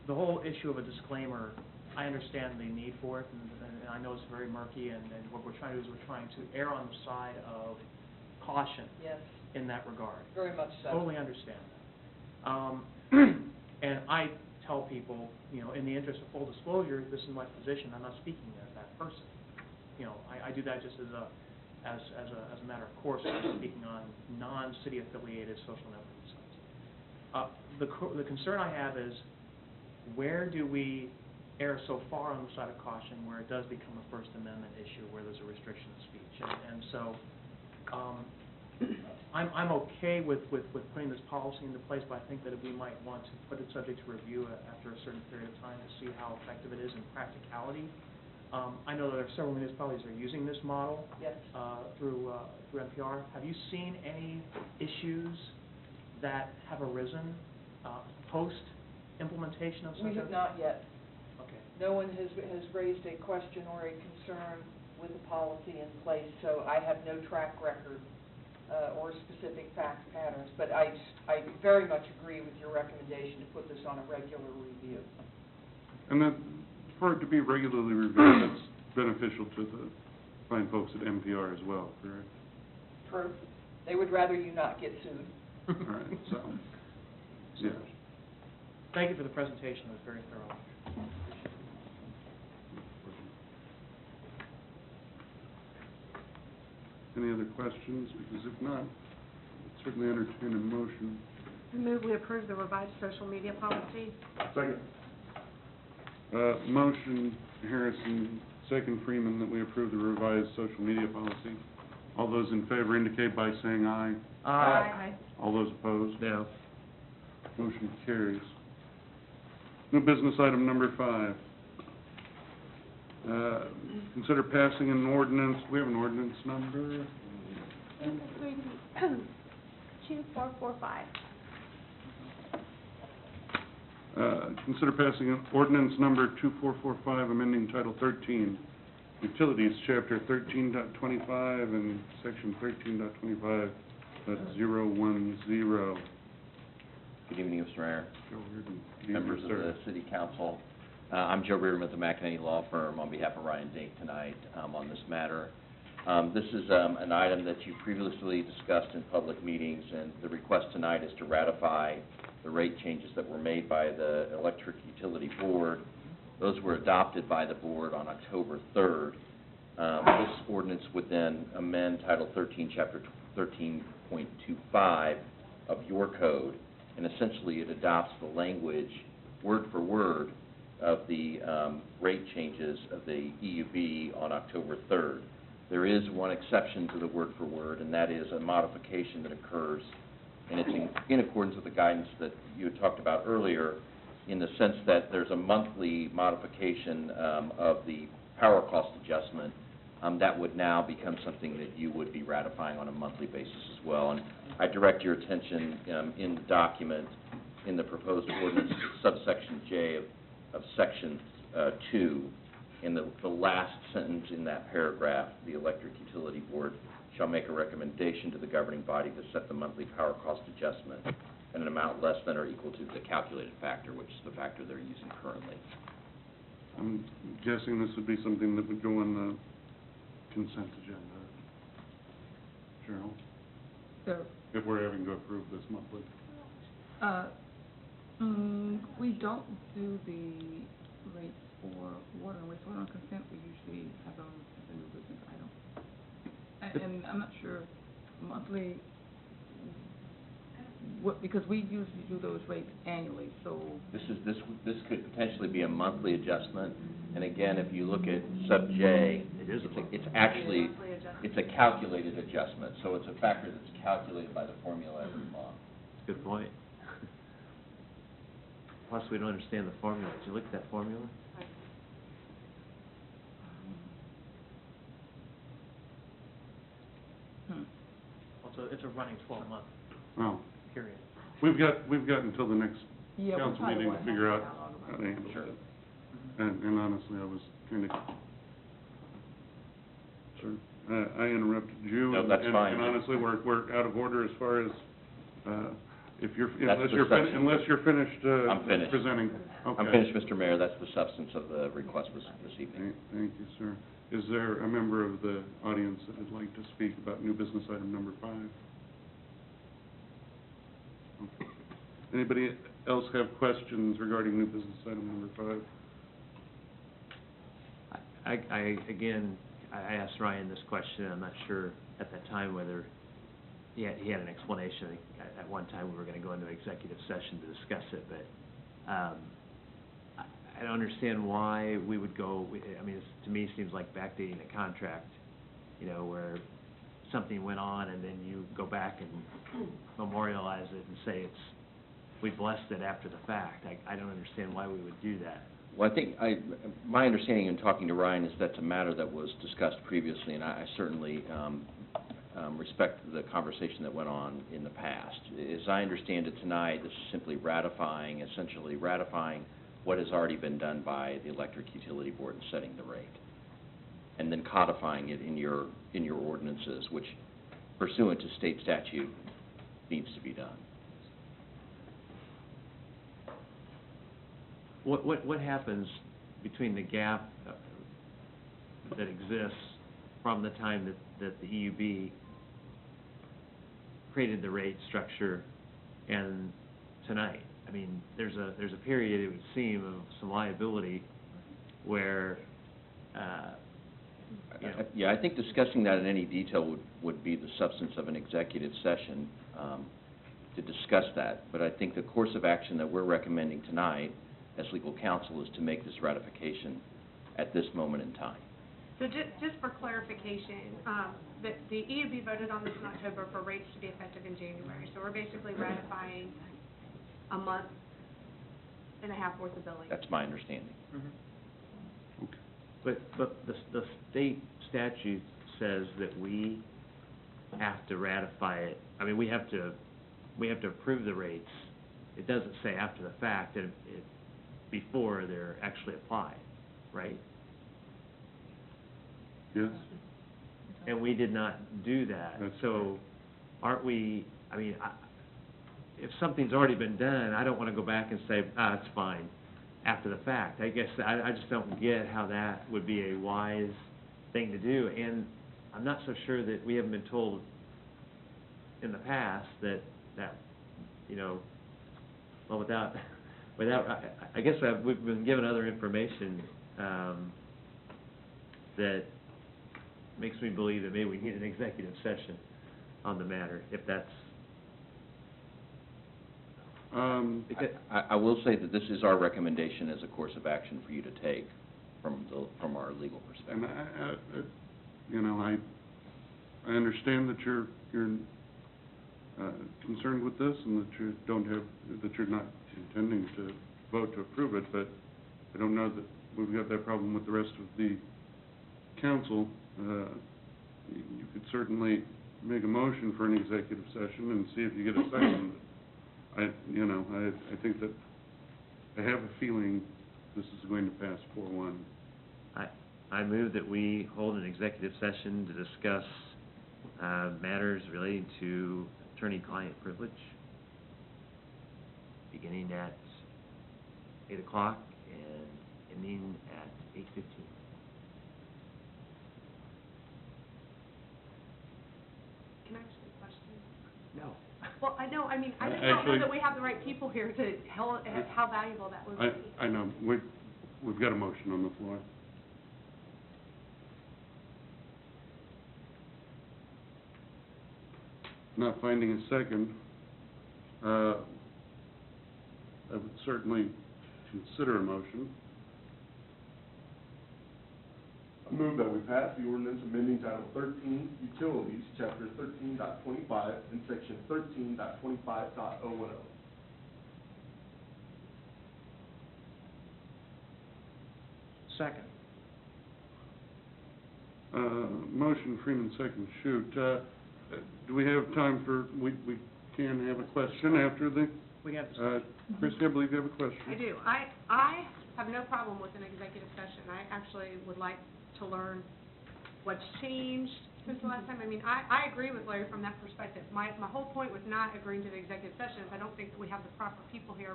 the whole issue of a disclaimer, I understand the need for it, and I know it's very murky, and what we're trying to do is we're trying to err on the side of caution. Yes. In that regard. Very much so. Totally understand that. And I tell people, you know, in the interest of full disclosure, this is my position. I'm not speaking as that person. You know, I do that just as a matter of course. I'm speaking on non-city affiliated social networking sites. The concern I have is, where do we err so far on the side of caution where it does become a First Amendment issue, where there's a restriction of speech, and so. I'm okay with putting this policy into place, but I think that we might want to put it subject to review after a certain period of time to see how effective it is in practicality. I know that there are several municipalities that are using this model. Yes. Through NPR. Have you seen any issues that have arisen post-implementation of such We have not yet. Okay. No one has raised a question or a concern with the policy in place, so I have no track record or specific fact patterns, but I very much agree with your recommendation to put this on a regular review. And that, for it to be regularly reviewed, that's beneficial to the fine folks at NPR as well, correct? True. They would rather you not get sued. All right, so, yeah. Thank you for the presentation. It was very thorough. Any other questions? Because if not, I'd certainly entertain a motion. I move we approve the revised social media policy. Second. Motion Harrison, second Freeman, that we approve the revised social media policy. All those in favor indicate by saying aye. Aye. All those opposed? No. Motion carries. New business item number 5. Consider passing an ordinance. We have an ordinance number. 2445. Consider passing an ordinance number 2445, amending Title 13, Utilities, Chapter 13.25 and Section 13.25.010. Good evening, Mr. Mayor, Joe Reardon. members of the City Council. I'm Joe Reardon with the McEnany Law Firm on behalf of Ryan Dink tonight on this matter. This is an item that you previously discussed in public meetings, and the request tonight is to ratify the rate changes that were made by the Electric Utility Board. Those were adopted by the board on October 3rd. This ordinance would then amend Title 13, Chapter 13.25 of your code, and essentially it adopts the language word for word of the rate changes of the EUB on October 3rd. There is one exception to the word for word, and that is a modification that occurs, and it's in accordance with the guidance that you had talked about earlier, in the sense that there's a monthly modification of the power cost adjustment that would now become something that you would be ratifying on a monthly basis as well. And I direct your attention in the document, in the proposed ordinance, subsection J of Section 2, in the last sentence in that paragraph. The Electric Utility Board shall make a recommendation to the governing body to set the monthly power cost adjustment at an amount less than or equal to the calculated factor, which is the factor they're using currently. I'm guessing this would be something that would go on the consent agenda, Cheryl, if we're having to approve this monthly. We don't do the rates for water and wastewater on consent. We usually have them as a new business item. And I'm not sure monthly, because we usually do those rates annually, so. This could potentially be a monthly adjustment, and again, if you look at sub J, it's a calculated adjustment, so it's a factor that's calculated by the formula every month. Good point. Plus, we don't understand the formula. Did you look at that formula? Also, it's a running 12-month Well, period. we've got until the next council we'll meeting to figure out how to it. handle Sure. it. And honestly, I was kind of, sure, I interrupted you. No, that's fine. And honestly, we're out of order as far as If you're, That's unless the you're, substance. unless you're finished, I'm finished. presenting, okay. I'm finished, Mr. Mayor. That's the substance of the request this evening. Thank you, sir. Is there a member of the audience that would like to speak about new business item number 5? Okay. Anybody else have questions regarding new business item number 5? I asked Ryan this question, I'm not sure at that time whether he had an explanation. I think at one time we were gonna go into executive session to discuss it, but, I don't understand why we would go, I mean, to me, it seems like backdating a contract, you know, where something went on and then you go back and memorialize it and say we blessed it after the fact. I don't understand why we would do that. Well, I think my understanding in talking to Ryan is that's a matter that was discussed previously, and I certainly respect the conversation that went on in the past. As I understand it tonight, this is simply essentially ratifying what has already been done by the Electric Utility Board in setting the rate, and then codifying it in your ordinances, which pursuant to state statute needs to be done. What happens between the gap that exists from the time that the EUB created the rate structure and tonight? I mean, there's a period, it would seem, of some liability where, you know. Yeah, I think discussing that in any detail would be the substance of an executive session to discuss that. But I think the course of action that we're recommending tonight as legal counsel is to make this ratification at this moment in time. So just for clarification, the EUB voted on this in October for rates to be effective in January. So we're basically ratifying a month and a half worth of billing. That's my understanding. Mm-hmm. Okay. But the state statute says that we have to ratify it. I mean, we have to approve the rates. It doesn't say after the fact, that it before they're actually applied, right? Yes? And we did not do that. That's So aren't we, I mean, if something's already been done, I don't want to go back and say, it's fine, after the fact. I guess I just don't get how that would be a wise thing to do. And I'm not so sure that we haven't been told in the past that you know, well, without, I guess we've been given other information that makes me believe that maybe we need an executive session on the matter, if that's... I will say that this is our recommendation as a course of action for you to take from our legal And perspective. you know, I understand that you're concerned with this and that you're not intending to vote to approve it, but I don't know that we've got that problem with the rest of the council. You could certainly make a motion for an executive session and see if you get a second. I think that I have a feeling this is going to pass 4-1. I move that we hold an executive session to discuss matters relating to attorney-client privilege, beginning at 8 o'clock and ending at 8:15. Can I ask you a question? No. Well, I know, I mean, I just don't Actually- know that we have the right people here to tell how valuable that would be. I know, we've got a motion on the floor. Not finding a second, I would certainly consider a motion. I move that we pass the ordinance amending Title 13 Utilities, Chapter 13.25, and Section 13.25.010. Second. Motion, Freeman, second, Shoot. Do we have time for, we can have a question after the, We have to... Christie, I believe you have a question. I do. I have no problem with an executive session. I actually would like to learn what's changed, Since the last time, I mean, I agree with Larry from that perspective. My whole point with not agreeing to the executive session is I don't think that we have the proper people here